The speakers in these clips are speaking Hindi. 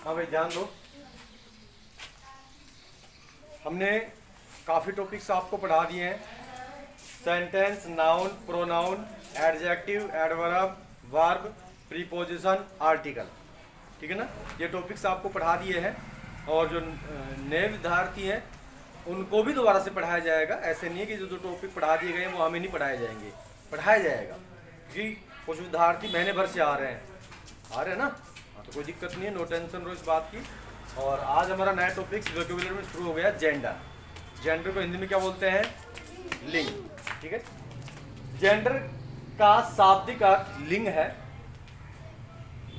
हाँ भाई ध्यान दो। हमने काफ़ी टॉपिक्स आपको पढ़ा दिए हैं। Sentence, noun, pronoun, adjective, adverb, verb, preposition, article. ठीक है ना, ये टॉपिक्स आपको पढ़ा दिए हैं। और जो नए विद्यार्थी हैं उनको भी दोबारा से पढ़ाया जाएगा। ऐसे नहीं है कि जो टॉपिक पढ़ा दिए गए हैं वो हमें नहीं पढ़ाए जाएंगे, पढ़ाया जाएगा। क्योंकि कुछ विद्यार्थी महीने भर से आ रहे हैं ना। हाँ, तो कोई दिक्कत नहीं है, नो टेंशन रो इस बात की। और आज हमारा नया टॉपिक वोकैबुलरी में शुरू हो गया, जेंडर। जेंडर को हिंदी में क्या बोलते हैं? लिंग। ठीक है, जेंडर का शाब्दिक अर्थ लिंग है।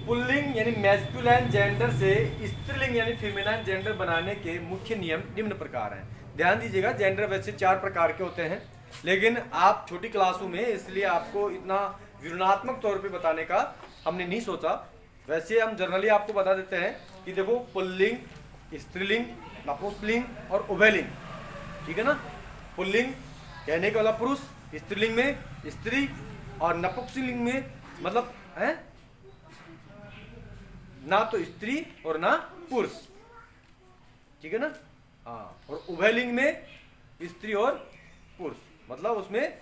पुल्लिंग यानी मैस्कुलाइन जेंडर से स्त्रीलिंग यानी फीमेलाइन जेंडर बनाने के मुख्य नियम निम्न प्रकार हैं। ध्यान दीजिएगा, जेंडर वैसे 4 प्रकार के होते हैं, लेकिन आप छोटी क्लासों में, इसलिए आपको इतना विवरणात्मक तौर पे बताने का हमने नहीं सोचा। वैसे हम जनरली आपको बता देते हैं कि देखो, पुल्लिंग, स्त्रीलिंग, नपुंसकलिंग और उभयलिंग। ठीक है ना, पुल्लिंग कहने का वाला पुरुष, स्त्रीलिंग में स्त्री, और नपुंसकलिंग में मतलब है ना तो स्त्री और ना पुरुष। ठीक है ना, हाँ। और उभयलिंग में स्त्री और पुरुष, मतलब उसमें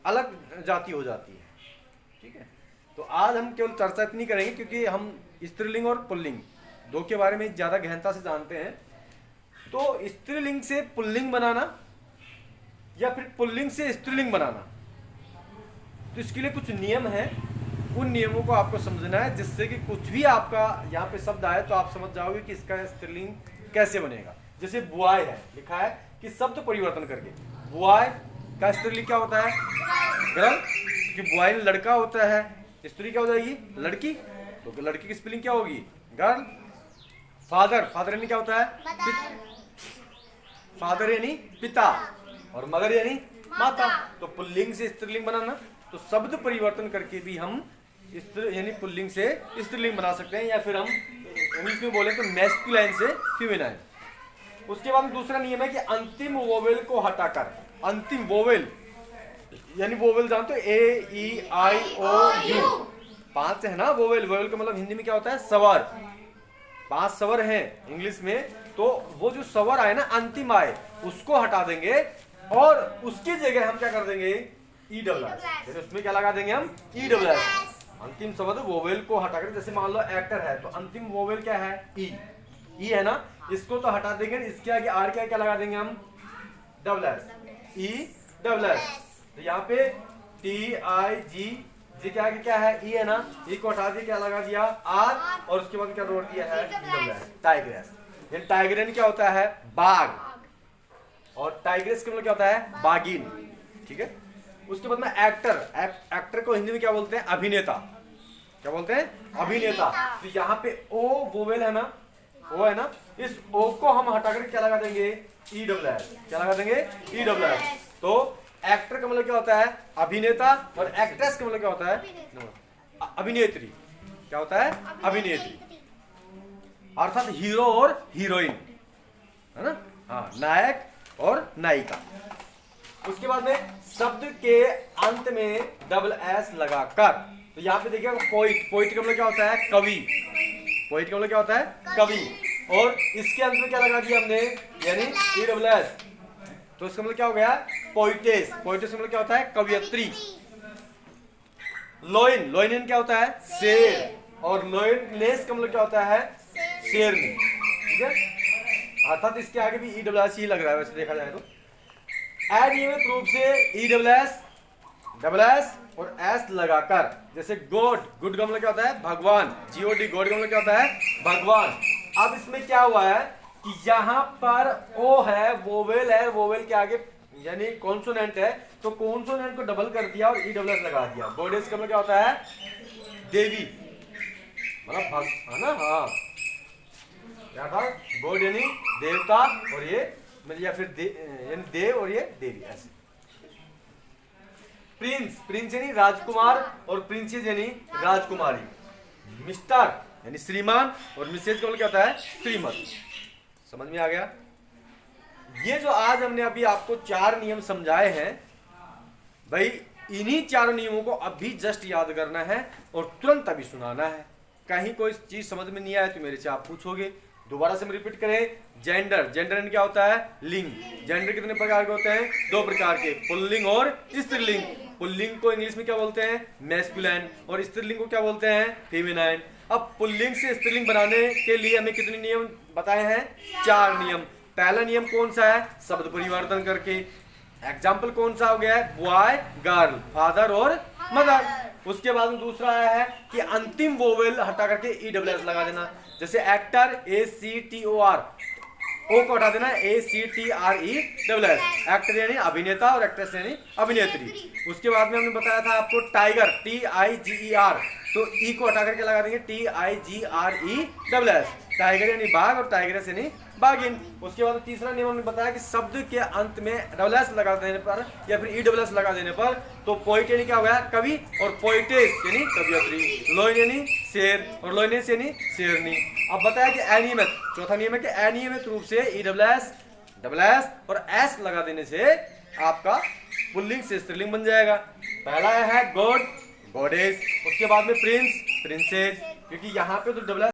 अलग जाति हो जाती है। ठीक है, तो आज हम केवल चर्चा इतनी करेंगे क्योंकि हम स्त्रीलिंग और पुल्लिंग दो के बारे में ज्यादा गहनता से जानते हैं। तो स्त्रीलिंग से पुल्लिंग बनाना या फिर पुल्लिंग से स्त्रीलिंग बनाना, तो इसके लिए कुछ नियम हैं। उन नियमों को आपको समझना है, जिससे कि कुछ भी आपका यहाँ पे शब्द आए तो आप समझ जाओगे कि इसका स्त्रीलिंग कैसे बनेगा। जैसे बुआय है, लिखा है कि शब्द परिवर्तन करके बुआय का स्त्रीलिंग क्या होता है? गर्ल। कि बुआय लड़का होता है, स्त्री क्या हो जाएगी? लड़की। तो लड़की की स्पेलिंग क्या होगी? गर्ल। फादर, फादर यानी क्या होता है? फादर यानी पिता, और मदर यानी माता। तो पुल्लिंग से स्त्रीलिंग बनाना, तो शब्द परिवर्तन करके भी हम यानी पुल्लिंग से स्त्रीलिंग बना सकते हैं, या फिर हम इंग्लिश में बोले तो मैस्कुलाइन से फीमेलाइन। उसके बाद दूसरा नियम है कि अंतिम वोवेल को हटाकर, अंतिम वोवेल यानी वोवेल जानते हो, ए ई आई ओ यू, 5 है ना वोवेल। वोवेल का मतलब हिंदी में क्या होता है? स्वर। 5 स्वर हैं इंग्लिश में, तो वो जो स्वर आए ना, अंतिम आए, उसको हटा देंगे और उसकी जगह हम क्या कर देंगे? E double S. उसमें क्या लगा देंगे हम? E double S. अंतिम शब्द वोवेल को हटाकर, जैसे मान लो एक्टर है तो अंतिम वोवेल क्या है? ई। ई है ना, इसको तो हटा देंगे, इसके आगे आर क्या लगा देंगे हम? Double S. E double S. तो यहाँ पे टी आई जी, जी के आगे क्या है? ई है ना, ई को हटा दिया, क्या लगा दिया? आर, और उसके बाद क्या जोड़ दिया है? Double S. टाइग्रेस। ये टाइग्रेन क्या होता है? बाघ। और टाइग्रेस का मतलब क्या होता है? बागिन। ठीक है, उसके बाद में एक्टर। एक्टर को हिंदी में क्या बोलते हैं? अभिनेता। क्या बोलते हैं? अभिनेता। तो यहाँ पे ओ वोवेल है ना, ओ है ना, इस ओ को हम हटाकर क्या लगा देंगे? E double S. क्या लगा देंगे? E double S. तो एक्टर का मतलब क्या होता है? अभिनेता, और एक्ट्रेस का मतलब क्या होता है? अभिनेत्री। क्या होता है? अभिनेत्री, अर्थात हीरो और हीरोइन, है ना। हाँ, नायक और नायिका। उसके बाद में शब्द के अंत में डबल एस लगाकर, तो यहाँ पे देखिएगा पोइट। पोइट का मतलब क्या होता है? कवि। पोइट का मतलब क्या होता है? कवि। और इसके अंत में क्या लगा दिया हमने? यानी ई डबल एस। तो इसका मतलब क्या हो गया? पोइटेस। पोइटेस का मतलब क्या होता है? कवियत्री। लोइन, लोइनियन क्या होता है? शेर। और लोइनलेस का मतलब क्या होता है? शेरनी। ठीक है, अर्थात इसके आगे भी ई डबल एस ही लग रहा है वैसे देखा जाए तो। अनियमित रूप से ई डबल एस और एस लगाकर, जैसे गॉड, गुड का मतलब क्या होता है? भगवान। जीओडी, गॉड का मतलब क्या होता है? भगवान। अब इसमें क्या हुआ है कि यहाँ पर ओ है, वोवेल है, वोवेल के आगे यानी कॉन्सोनेंट है, तो कॉन्सोनेंट को डबल कर दिया और ई डबल एस लगा दिया। गॉडेस का मतलब क्या होता है? देवी, मतलब है ना। हाँ, क्या था? गॉड यानी देवता, और ये मतलब या फिर यानी देव, और ये देवी। ऐसे प्रिंस, प्रिंस यानी राजकुमार, और प्रिंसेस यानी राजकुमारी। मिस्टर यानी श्रीमान, और मिसेज का मतलब क्या होता है? श्रीमती। समझ में आ गया? ये जो आज हमने अभी आपको 4 नियम समझाए हैं भाई, इन्हीं 4 नियमों को अभी जस्ट याद करना है और तुरंत अभी सुनाना है। कहीं कोई चीज समझ में नहीं आए तो मेरे से आप पूछोगे। दोबारा से हम रिपीट करें, जेंडर, जेंडर क्या होता है? लिंग। जेंडर कितने प्रकार के होते हैं? 2 प्रकार के, पुल्लिंग और स्त्रीलिंग। पुल्लिंग को इंग्लिश में क्या बोलते हैं? मैस्कुलाइन, और स्त्रीलिंग को क्या बोलते हैं? फेमिनाइन। अब पुल्लिंग से स्त्रीलिंग बनाने के लिए हमें कितने नियम बताए हैं? 4 नियम। पहला नियम कौन सा है? शब्द परिवर्तन करके। एग्जाम्पल कौन सा हो गया है? बॉय गर्ल, फादर और मदर। उसके बाद में दूसरा आया है कि अंतिम वोवेल हटा करके EWS लगा देना। जैसे एक्टर, ACTOR, ओ को हटा देना, ACTREWS। एक्टर यानी अभिनेता और एक्ट्रेस यानी अभिनेत्री। उसके बाद में हमने बताया था आपको टाइगर, TIGER, तो ई को हटा करके लगा देंगे TIGREWS। टाइगर यानी बाघ और टाइगरेस यानी बाघिन। उसके बाद तीसरा नियम हमने बताया कि शब्द के अंत में WS लगा देने पर या फिर EWS लगा देने पर तो पोइट यानी क्या हो गया? कवि, और पोइटेस यानी कवियत्री। लोइन यानी शेर और लोइनेस यानी शेरनी। अब बताया कि अनियमित, चौथा नियम है कि अनियमित रूप से EWS, WS और S लगा देने से आपका पुल्लिंग से स्त्रीलिंग बन जाएगा। पहला है गॉड, गॉडेस। उसके बाद में प्रिंस, प्रिंसेस, क्योंकि यहाँ पे तो WS